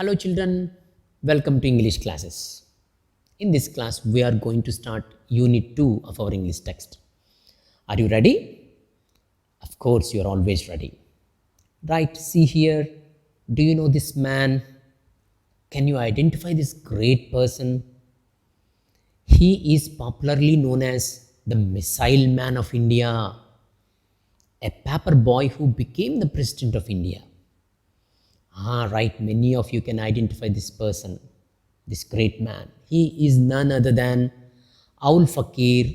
Hello children, welcome to English classes. In this class, we are going to start Unit 2 of our English text. Are you ready? Of course, you are always ready. Right, see here. Do you know this man? Can you identify this great person? He is popularly known as the Missile Man of India, a paper boy who became the President of India. Right, many of you can identify this person, this great man. He is none other than Aul Fakir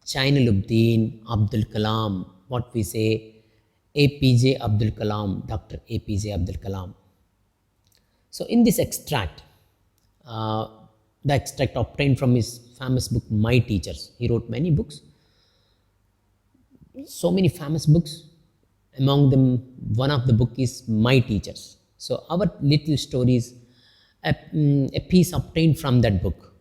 Jainuddin Abdul Kalam, what we say APJ Abdul Kalam, Dr. APJ Abdul Kalam. So, in this extract, uh, the extract obtained from his famous book My Teachers. He wrote many books, so many famous books. Among them, one of the book is My Teachers. So our little story is a piece obtained from that book.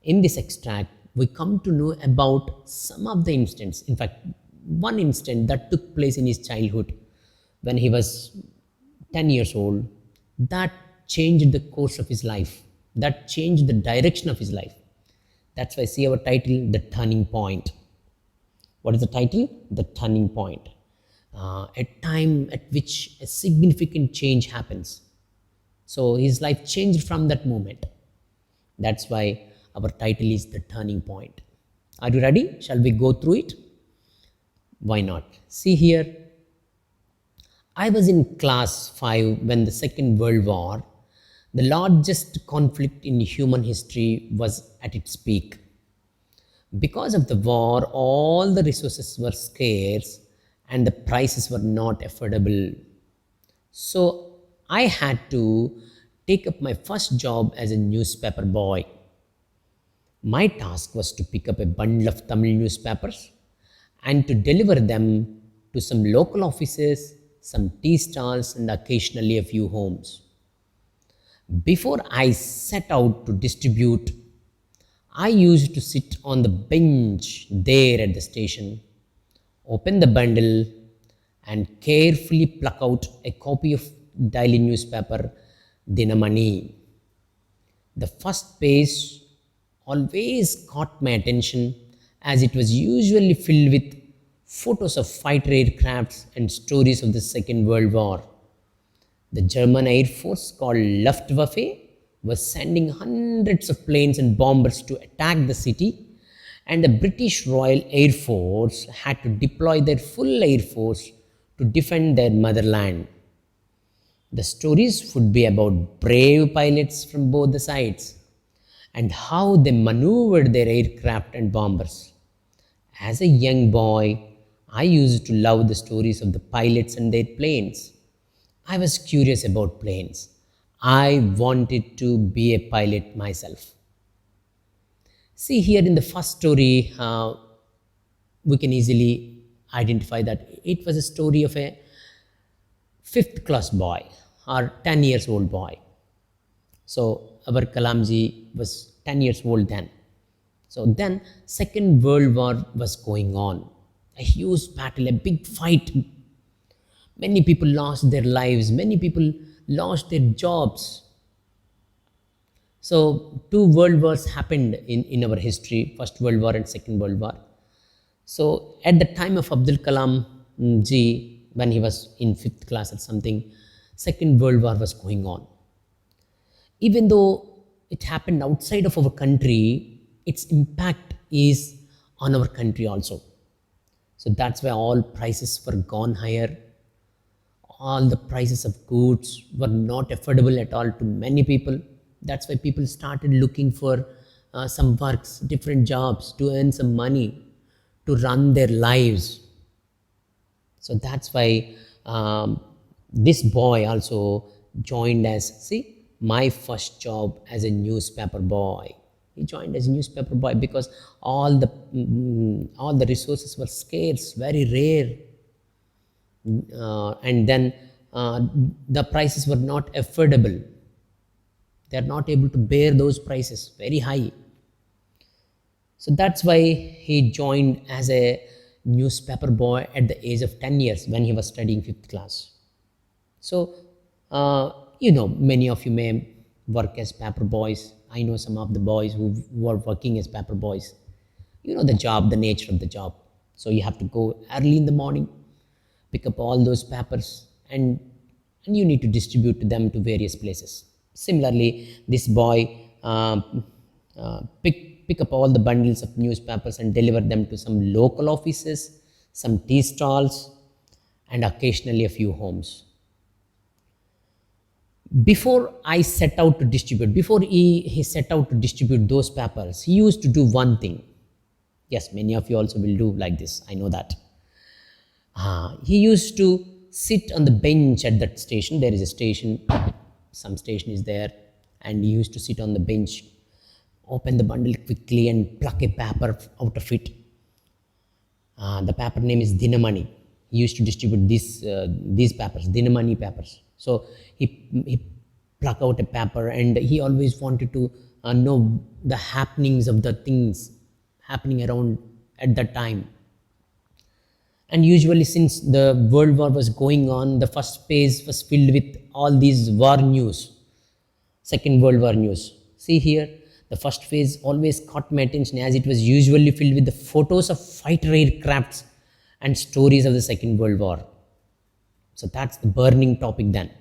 In this extract, we come to know about some of the incidents. In fact, one incident that took place in his childhood when he was 10 years old, that changed the course of his life, that changed the direction of his life. That's why I see our title, The Turning Point. What is the title? The Turning Point. A time at which a significant change happens. So his life changed from that moment. That's why our title is The Turning Point. Are you ready? Shall we go through it? Why not? See here. I was in class 5 when the Second World War, the largest conflict in human history, was at its peak. Because of the war, all the resources were scarce and the prices were not affordable. So I had to take up my first job as a newspaper boy. My task was to pick up a bundle of Tamil newspapers and to deliver them to some local offices, some tea stalls, and occasionally a few homes. Before I set out to distribute, I used to sit on the bench there at the station, open the bundle, and carefully pluck out a copy of daily newspaper Dinamani. The first page always caught my attention as it was usually filled with photos of fighter aircrafts and stories of the Second World War. The German Air Force, called Luftwaffe, was sending hundreds of planes and bombers to attack the city, and the British Royal Air Force had to deploy their full air force to defend their motherland. The stories would be about brave pilots from both the sides and how they maneuvered their aircraft and bombers. As a young boy, I used to love the stories of the pilots and their planes. I was curious about planes. I wanted to be a pilot myself. See here in the first story, we can easily identify that it was a story of a fifth class boy or 10 years old boy. So our Kalamji was 10 years old then. So then Second World War was going on. A huge battle, a big fight. Many people lost their lives. Many people lost their jobs. So two world wars happened in our history, First World War and Second World War. So at the time of Abdul Kalam ji, when he was in fifth class or something, Second World War was going on. Even though it happened outside of our country, its impact is on our country also. So that's why all prices were gone higher. All the prices of goods were not affordable at all to many people. That's why people started looking for some works, different jobs to earn some money, to run their lives. So that's why this boy also joined as, see, my first job as a newspaper boy. He joined as a newspaper boy because all the resources were scarce, very rare, and then the prices were not affordable. They are not able to bear those prices, very high. So that's why he joined as a newspaper boy at the age of 10 years when he was studying fifth class. So Many of you may work as paper boys. I know some of the boys who are working as paper boys. The job, the nature of the job. So you have to go early in the morning, pick up all those papers, and you need to distribute them to various places. Similarly, this boy pick up all the bundles of newspapers and deliver them to some local offices, some tea stalls, and occasionally a few homes. Before he set out to distribute those papers, he used to do one thing. Yes, many of you also will do like this, I know that. He used to sit on the bench at that station. There is a station, some station is there, and he used to sit on the bench, open the bundle quickly and pluck a paper out of it. The paper name is Dinamani. He used to distribute these papers, Dinamani papers. So he pluck out a paper, and he always wanted to know the happenings of the things happening around at that time. And usually, since the World War was going on, the first page was filled with all these war news, Second World War news. See here, the first page always caught my attention, as it was usually filled with the photos of fighter aircrafts and stories of the Second World War. So that's the burning topic then.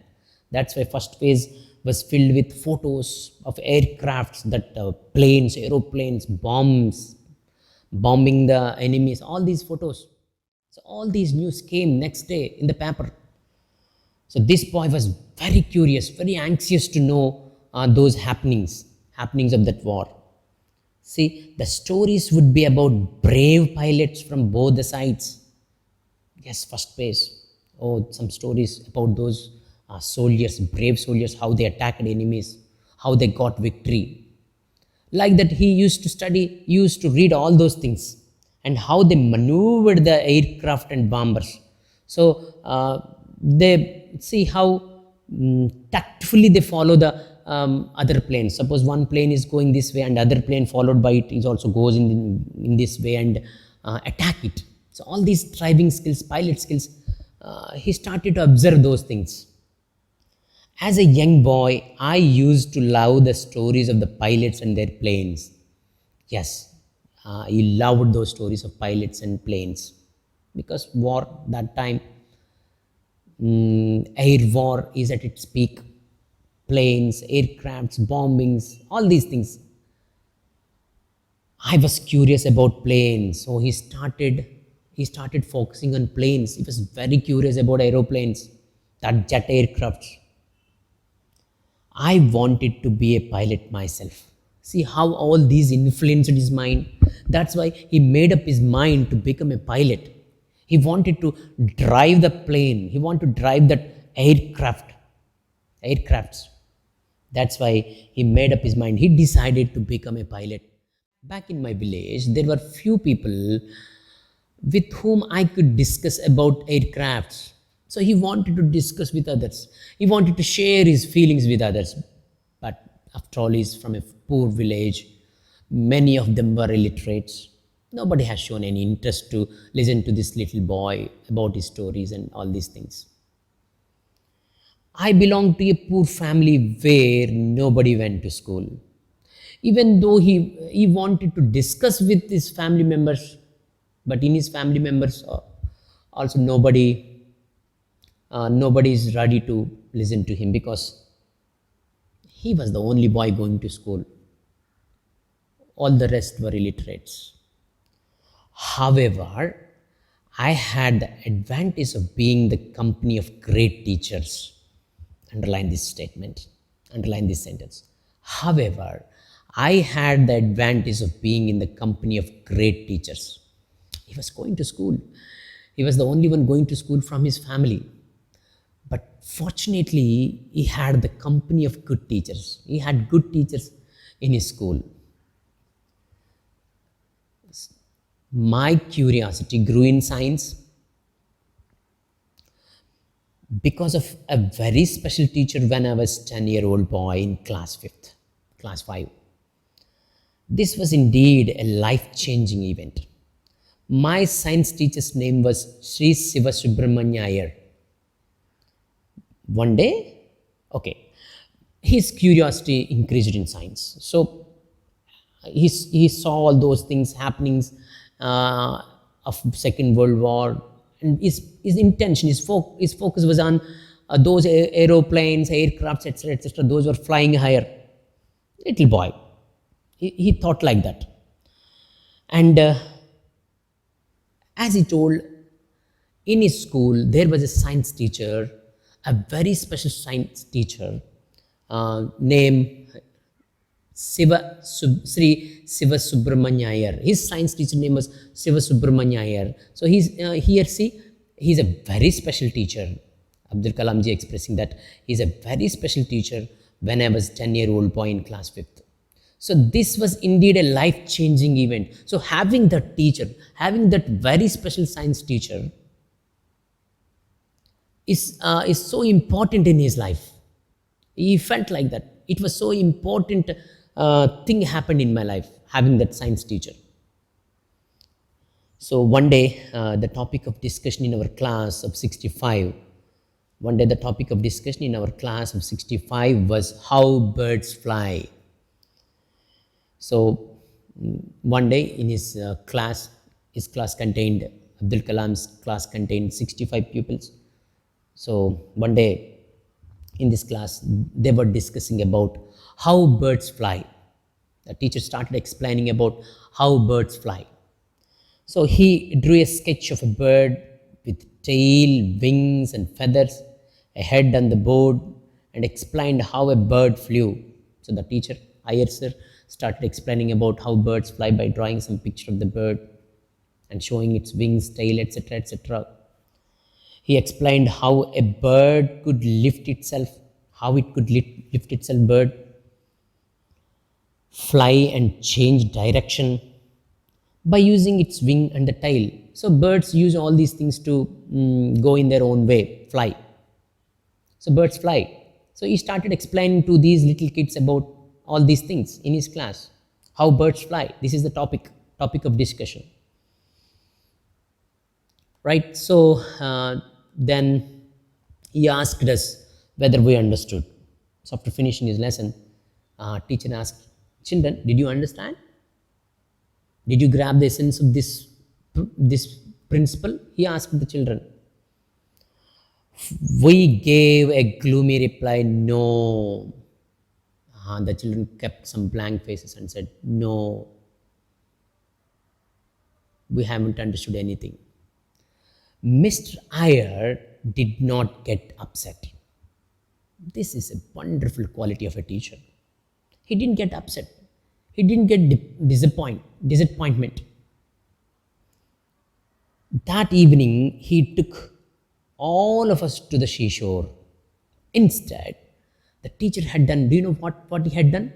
That's why first page was filled with photos of aircrafts, that planes, aeroplanes, bombs, bombing the enemies, all these photos. So all these news came next day in the paper. So this boy was very curious, very anxious to know those happenings of that war. See, the stories would be about brave pilots from both the sides. Yes, first page. Oh, some stories about those soldiers, brave soldiers, how they attacked enemies, how they got victory. Like that, he used to study, used to read all those things, and how they maneuvered the aircraft and bombers. So they see how tactfully they follow the other planes. Suppose one plane is going this way and other plane followed by it is also goes in this way, and attack it. So all these driving skills, pilot skills, he started to observe those things. As a young boy, I used to love the stories of the pilots and their planes. Yes, he loved those stories of pilots and planes, because war that time, air war is at its peak. Planes, aircrafts, bombings, all these things. I was curious about planes, so he started focusing on planes. He was very curious about aeroplanes, that jet aircrafts. I wanted to be a pilot myself. See how all these influenced his mind. That's why he made up his mind to become a pilot. He wanted to drive the plane. He wanted to drive that aircrafts. That's why he made up his mind. He decided to become a pilot. Back in my village, there were few people with whom I could discuss about aircrafts. So he wanted to discuss with others. He wanted to share his feelings with others. But after all, he's from a poor village. Many of them were illiterates. Nobody has shown any interest to listen to this little boy about his stories and all these things. I belong to a poor family where nobody went to school. Even though he wanted to discuss with his family members, but in his family members also nobody is ready to listen to him, because he was the only boy going to school. All the rest were illiterates. However, I had the advantage of being the company of great teachers. Underline this statement, underline this sentence. However, I had the advantage of being in the company of great teachers. He was going to school. He was the only one going to school from his family. But fortunately, he had the company of good teachers. He had good teachers in his school. My curiosity grew in science because of a very special teacher when I was 10-year-old boy in class 5. This was indeed a life-changing event. My science teacher's name was Sri Siva Subramanya Iyer. One day, Okay, his curiosity increased in science. So he saw all those things happenings of Second World War, and his intention, his focus was on those aeroplanes, aircrafts, etc., etc. Those were flying higher. Little boy, he thought like that, and as he told, in his school there was a science teacher, a very special science teacher named Sri Siva Subramanya Iyer. His science teacher name was Siva Subramanya Iyer. So he's a very special teacher. Abdul Kalam ji expressing that he's a very special teacher when I was 10-year-old boy in class 5th. So this was indeed a life-changing event. So having that teacher, having that very special science teacher is so important in his life. He felt like that. It was so important thing happened in my life, having that science teacher. So one day, the topic of discussion in our class of 65, one day the topic of discussion in our class of 65 was how birds fly. So one day in his class contained, Abdul Kalam's class contained 65 pupils. So one day in this class, they were discussing about how birds fly. The teacher started explaining about how birds fly. So he drew a sketch of a bird with tail, wings and feathers, a head on the board, and explained how a bird flew. So the teacher, Iyer sir, started explaining about how birds fly by drawing some picture of the bird and showing its wings, tail, etc., etc. He explained how a bird could lift itself, how it could lift itself, bird, fly and change direction by using its wing and the tail. So birds use all these things to go in their own way, fly. So birds fly. So he started explaining to these little kids about all these things in his class, how birds fly. This is the topic of discussion. Right, so then he asked us whether we understood. So after finishing his lesson, teacher asked, children, did you understand? Did you grab the essence of this principle? He asked the children. We gave a gloomy reply, no. The children kept some blank faces and said, no, we haven't understood anything. Mr. Iyer did not get upset. This is a wonderful quality of a teacher. He didn't get upset. He didn't get disappointment. That evening, he took all of us to the seashore. Instead, the teacher had done, do you know what he had done?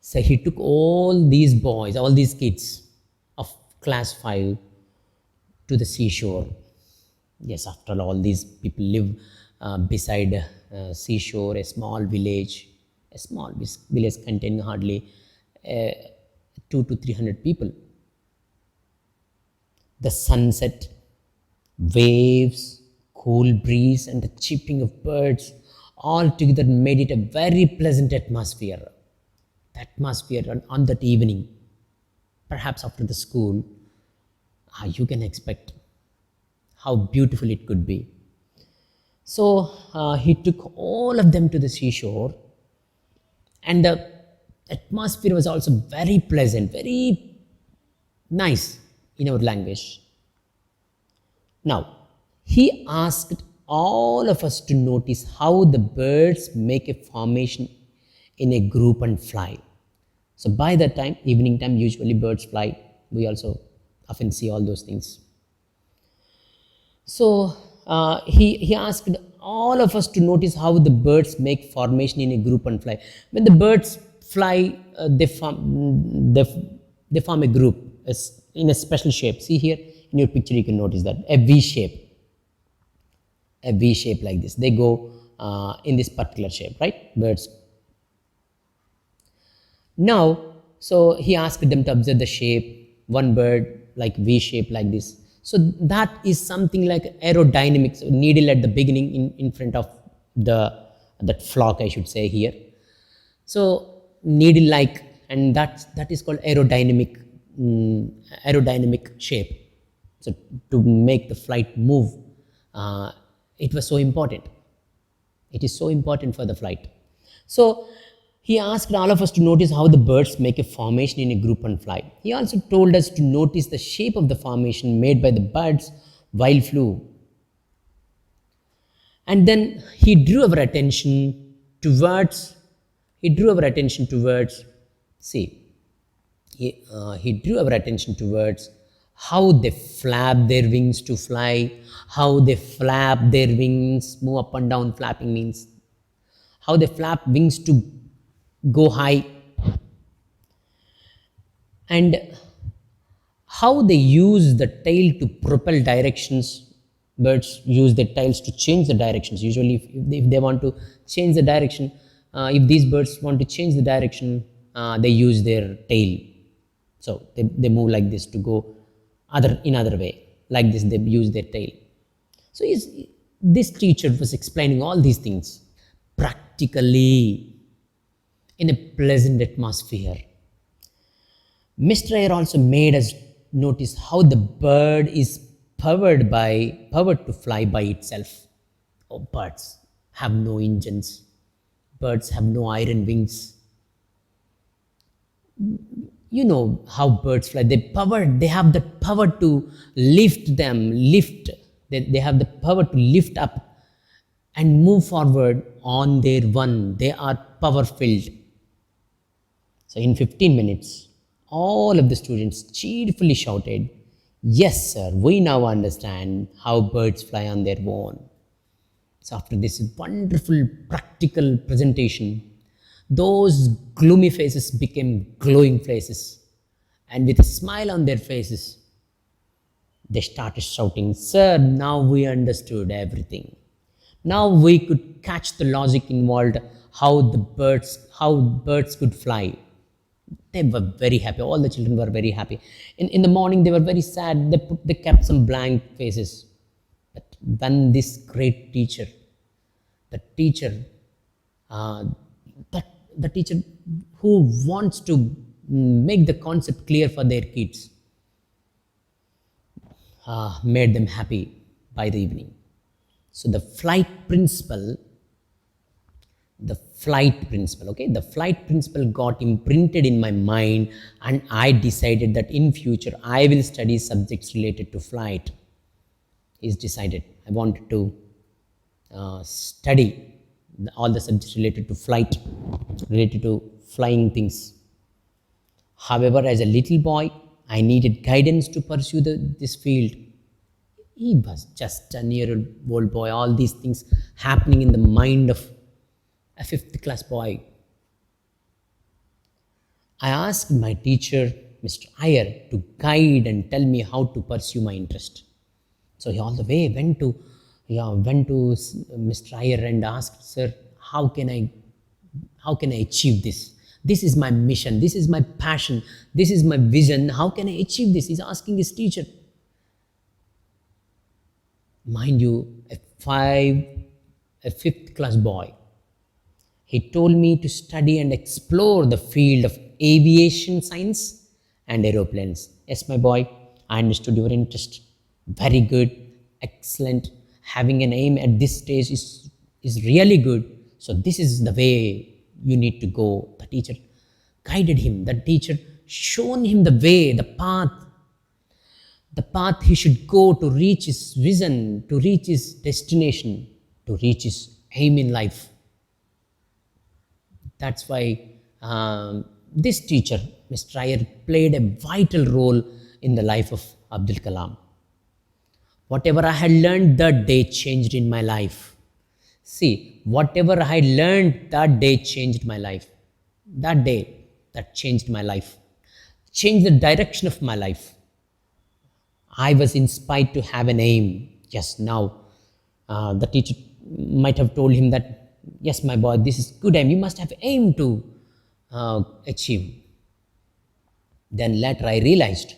So he took all these boys, all these kids of class 5 to the seashore. Yes, after all, these people live beside seashore, a small village containing hardly 200 to 300 people. The sunset, waves, cool breeze and the chirping of birds all together made it a very pleasant atmosphere. The atmosphere on that evening, perhaps after the school, you can expect how beautiful it could be. So he took all of them to the seashore, and the atmosphere was also very pleasant, very nice in our language. Now, he asked all of us to notice how the birds make a formation in a group and fly. So by that time, evening time, usually birds fly. We also often see all those things. So he asked all of us to notice how the birds make formation in a group and fly. When the birds fly, they form a group in a special shape. See here in your picture, you can notice that a V shape like this. They go in this particular shape, right? Birds. Now, so he asked them to observe the shape, one bird like V shape like this. So that is something like aerodynamics, needle at the beginning in front of the that flock, I should say here. So needle-like, and that is called aerodynamic, aerodynamic shape. So to make the flight move, uh, it was so important. It is so important for the flight. So he asked all of us to notice how the birds make a formation in a group and fly. He also told us to notice the shape of the formation made by the birds while flew. And then towards, he drew our attention towards, see, he drew our attention towards how they flap their wings to fly, how they flap their wings, move up and down. Flapping means how they flap wings to go high, and how they use the tail to propel directions. Birds use their tails to change the directions. Usually, if they want to change the direction, if these birds want to change the direction, they use their tail. So they move like this to go other way. Like this, they use their tail. So this teacher was explaining all these things practically in a pleasant atmosphere. Mr. Ayer also made us notice how the bird is powered to fly by itself. Oh, birds have no engines. Birds have no iron wings. You know how birds fly. They have the power to lift. They have the power to lift up and move forward on their one. They are power filled. So in 15 minutes, all of the students cheerfully shouted, "Yes, sir, we now understand how birds fly on their own." So after this wonderful practical presentation, those gloomy faces became glowing faces. And with a smile on their faces, they started shouting, "Sir, now we understood everything. Now we could catch the logic involved, how birds could fly." They were very happy. All the children were very happy. In the morning, they were very sad. They kept some blank faces. But when this great teacher, the teacher, uh, the teacher who wants to make the concept clear for their kids, made them happy by the evening. So the flight principle, okay, the flight principle got imprinted in my mind, and I decided that in future I will study subjects related to flight. Is decided. I wanted to study all the subjects related to flight, related to flying things. However, as a little boy, I needed guidance to pursue this field. He was just a 10-year-old boy. All these things happening in the mind of a 5th class boy. I asked my teacher, Mr. Iyer, to guide and tell me how to pursue my interest. So he all the way went to Mr. Iyer and asked, "Sir, how can I achieve this? This is my mission. This is my passion. This is my vision. How can I achieve this?" He's asking his teacher. Mind you, a 5th class boy. He told me to study and explore the field of aviation science and aeroplanes. Yes, my boy, I understood your interest. Very good, excellent. Having an aim at this stage is really good. So this is the way you need to go. The teacher guided him. The teacher shown him the way, the path he should go to reach his vision, to reach his destination, to reach his aim in life. That's why this teacher, Mr. Iyer, played a vital role in the life of Abdul Kalam. Whatever I had learned that day changed in my life. See, whatever I had learned that day changed my life. That day, that changed my life. Changed the direction of my life. I was inspired to have an aim. Yes, now the teacher might have told him that, "Yes, my boy, this is good aim. You must have aim to achieve." Then later I realized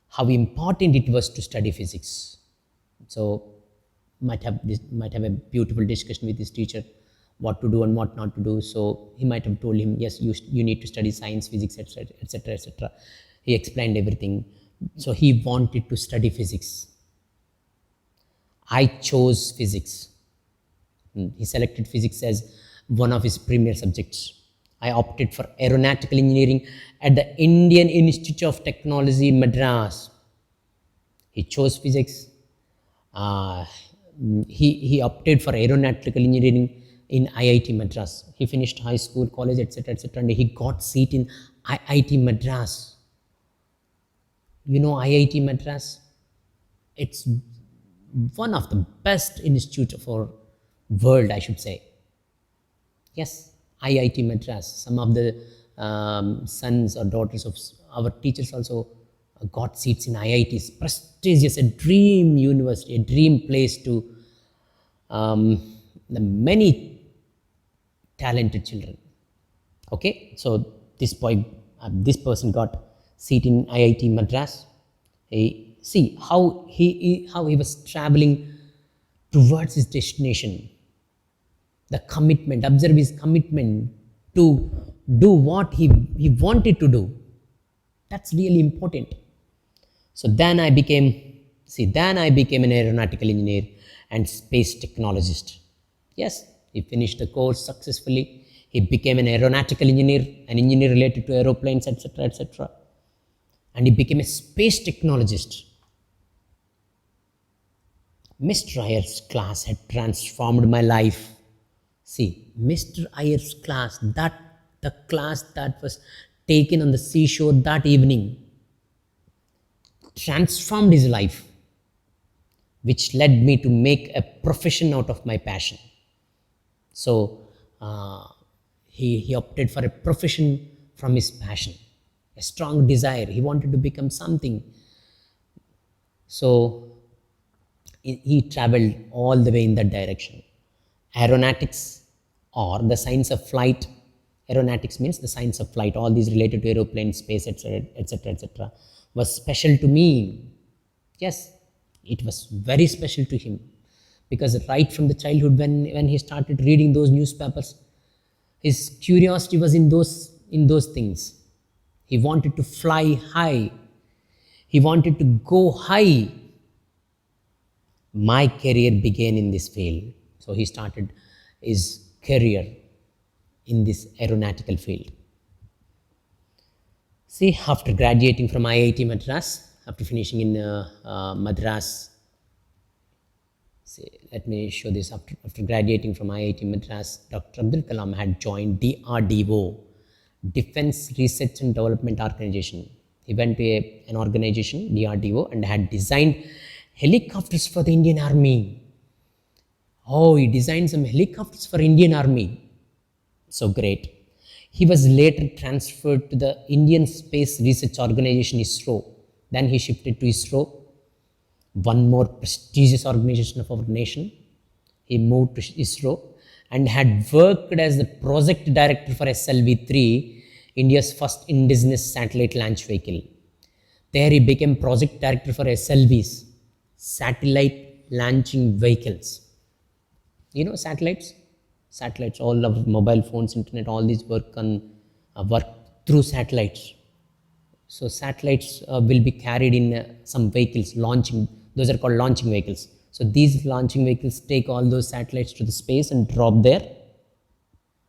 how important it was to study physics. So might have a beautiful discussion with his teacher. what to do and what not to do. So he might have told him, yes, you need to study science, physics, etc., etc., etc. He explained everything. So he wanted to study physics. I chose physics. He selected physics as one of his premier subjects. I opted for aeronautical engineering at the Indian Institute of Technology, Madras. He chose physics. Uh, he opted for aeronautical engineering in IIT Madras. He finished high school, college, etc., etc., and he got seat in IIT Madras. You know IIT Madras? It's one of the best institute for world, I should say. Yes, IIT Madras. Some of the sons or daughters of our teachers also got seats in IITs. Prestigious, a dream university, a dream place to the many talented children. Okay, so this person got seat in IIT Madras. See how he was traveling towards his destination. The commitment, observe his commitment to do what he wanted to do. That's really important. So then I became an aeronautical engineer and space technologist. Yes, he finished the course successfully. He became an aeronautical engineer, an engineer related to aeroplanes, etc., etc. And he became a space technologist. Mr. Ayer's class had transformed my life. See, Mr. Ayer's class, the class that was taken on the seashore that evening, transformed his life, which led me to make a profession out of my passion. So he opted for a profession from his passion, a strong desire. He wanted to become something. So he traveled all the way in that direction. Aeronautics, or the science of flight. Aeronautics means the science of flight, all these related to aeroplanes, space, etc., etc., etc., was special to me. Yes, it was very special to him, because right from the childhood, when he started reading those newspapers, his curiosity was in those things. He wanted to fly high. He wanted to go high. My career began in this field. So he started his career in this aeronautical field. See, after graduating from IIT Madras, after finishing in Madras, see, let me show this. After graduating from IIT Madras, Dr. Abdul Kalam had joined DRDO, Defense Research and Development Organization. He went to an organization, DRDO, and had designed helicopters for the Indian Army. Oh, he designed some helicopters for Indian Army. So great. He was later transferred to the Indian Space Research Organization, ISRO. Then he shifted to ISRO, one more prestigious organization of our nation. He moved to ISRO and had worked as the project director for SLV-3, India's first indigenous satellite launch vehicle. There he became project director for SLVs, satellite launching vehicles. You know satellites? Satellites, all of mobile phones, internet, all these work through satellites. So satellites will be carried in some vehicles, launching. Those are called launching vehicles. So these launching vehicles take all those satellites to the space and drop there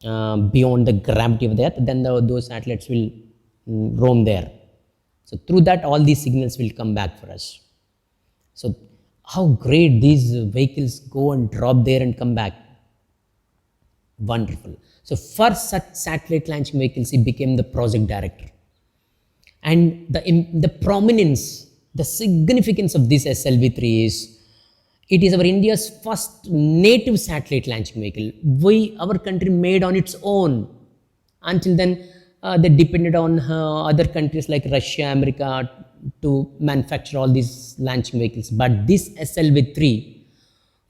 beyond the gravity of the Earth. Then those satellites will roam there. So through that, all these signals will come back for us. So how great these vehicles go and drop there and come back. Wonderful. So for such satellite launching vehicles, he became the project director. And the prominence, the significance of this SLV-3 is, it is our India's first native satellite launching vehicle. Our country made on its own. Until then, they depended on other countries like Russia, America to manufacture all these launching vehicles. But this SLV-3,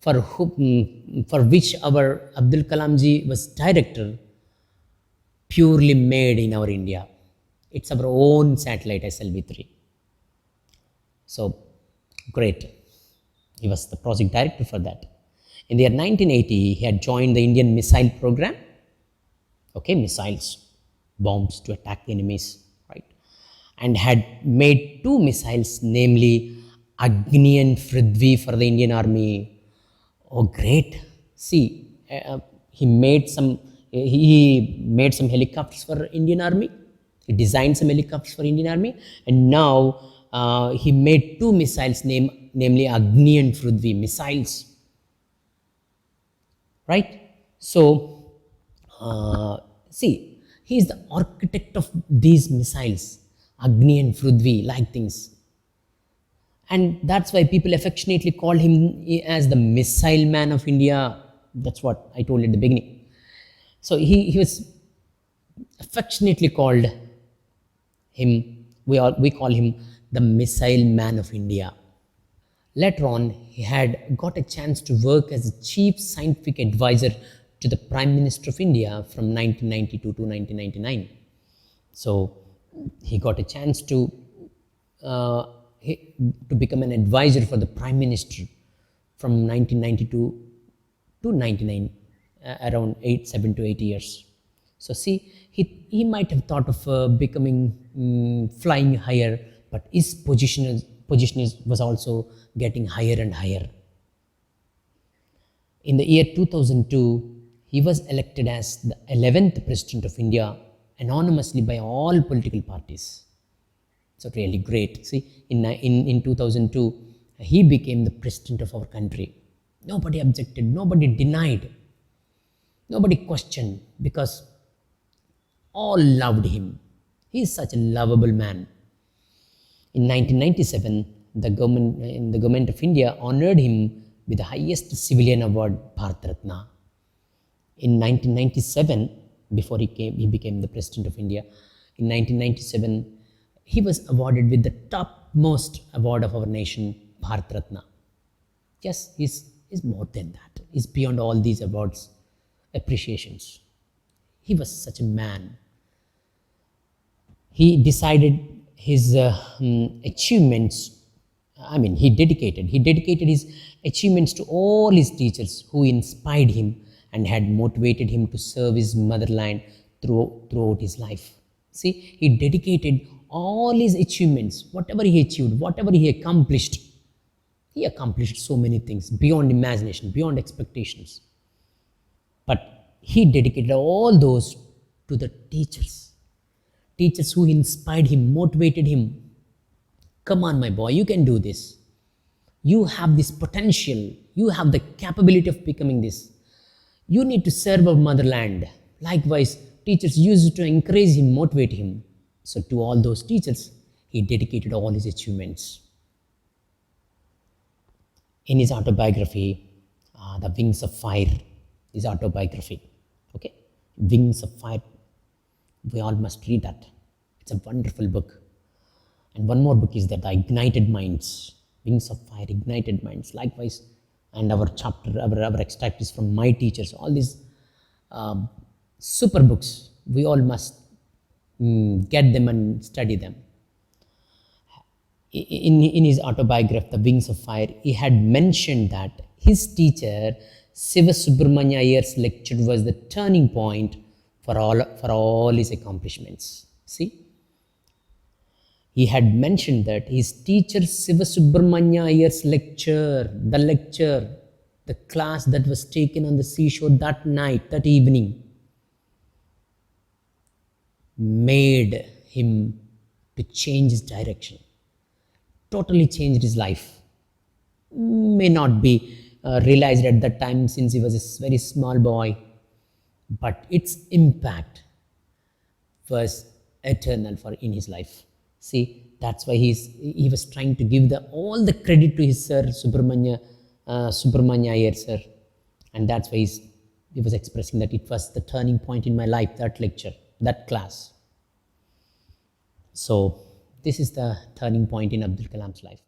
for which our Abdul Kalam ji was director, purely made in our India. It's our own satellite SLV-3. So great. He was the project director for that. In the year 1980, he had joined the Indian missile program. Okay, missiles, bombs to attack enemies, right? And had made two missiles, namely Agni and Prithvi for the Indian Army. Oh, great! See, he made some. He made some helicopters for Indian Army. He designed some helicopters for Indian Army, and now he made two missiles, namely Agni and Prithvi missiles. Right? So, see, he is the architect of these missiles, Agni and Prithvi, like things. And that's why people affectionately call him as the missile man of India. That's what I told at the beginning. So he was affectionately called him, we call him the missile man of India. Later on, he had got a chance to work as a chief scientific advisor to the Prime Minister of India from 1992 to 1999. So he got a chance uh, to become an advisor for the Prime Minister from 1992 to 99, around 7 to 8 years. So see, he might have thought of becoming flying higher, but his position was also getting higher and higher. In the year 2002, he was elected as the 11th President of India anonymously by all political parties. So really great. See, in 2002, he became the President of our country. Nobody objected, nobody denied, nobody questioned, because all loved him. He is such a lovable man. In 1997, the government of India honored him with the highest civilian award, Bharat Ratna. In 1997, before he became the President of India, in 1997, he was awarded with the topmost award of our nation, Bharat Ratna. Yes, he's more than that. He's beyond all these awards, appreciations. He was such a man. He decided his achievements. He dedicated his achievements to all his teachers who inspired him and had motivated him to serve his motherland throughout his life. See, he dedicated all his achievements, whatever he achieved, whatever he accomplished. He accomplished so many things beyond imagination, beyond expectations. But he dedicated all those to the teachers who inspired him, motivated him. Come on, my boy, you can do this. You have this potential. You have the capability of becoming this. You need to serve our motherland. Likewise, teachers used to encourage him, motivate him. So to all those teachers, he dedicated all his achievements. In his autobiography, The Wings of Fire, his autobiography, okay? Wings of Fire, we all must read that. It's a wonderful book. And one more book is that, The Ignited Minds, Wings of Fire, Ignited Minds. Likewise, and our chapter, our extract is from My Teachers. All these super books, we all must get them and study them. In his autobiography, The Wings of Fire, he had mentioned that his teacher, Siva Subramanya Iyer's lecture was the turning point for all his accomplishments. See? He had mentioned that his teacher, Siva Subramanya Iyer's lecture, the class that was taken on the seashore that night, that evening, made him to change his direction. Totally changed his life. May not be realized at that time since he was a very small boy, but its impact was eternal in his life. See, that's why he was trying to give all the credit to his sir, Subramanya Iyer sir, and that's why he was expressing that it was the turning point in my life, that lecture, that class. So this is the turning point in Abdul Kalam's life.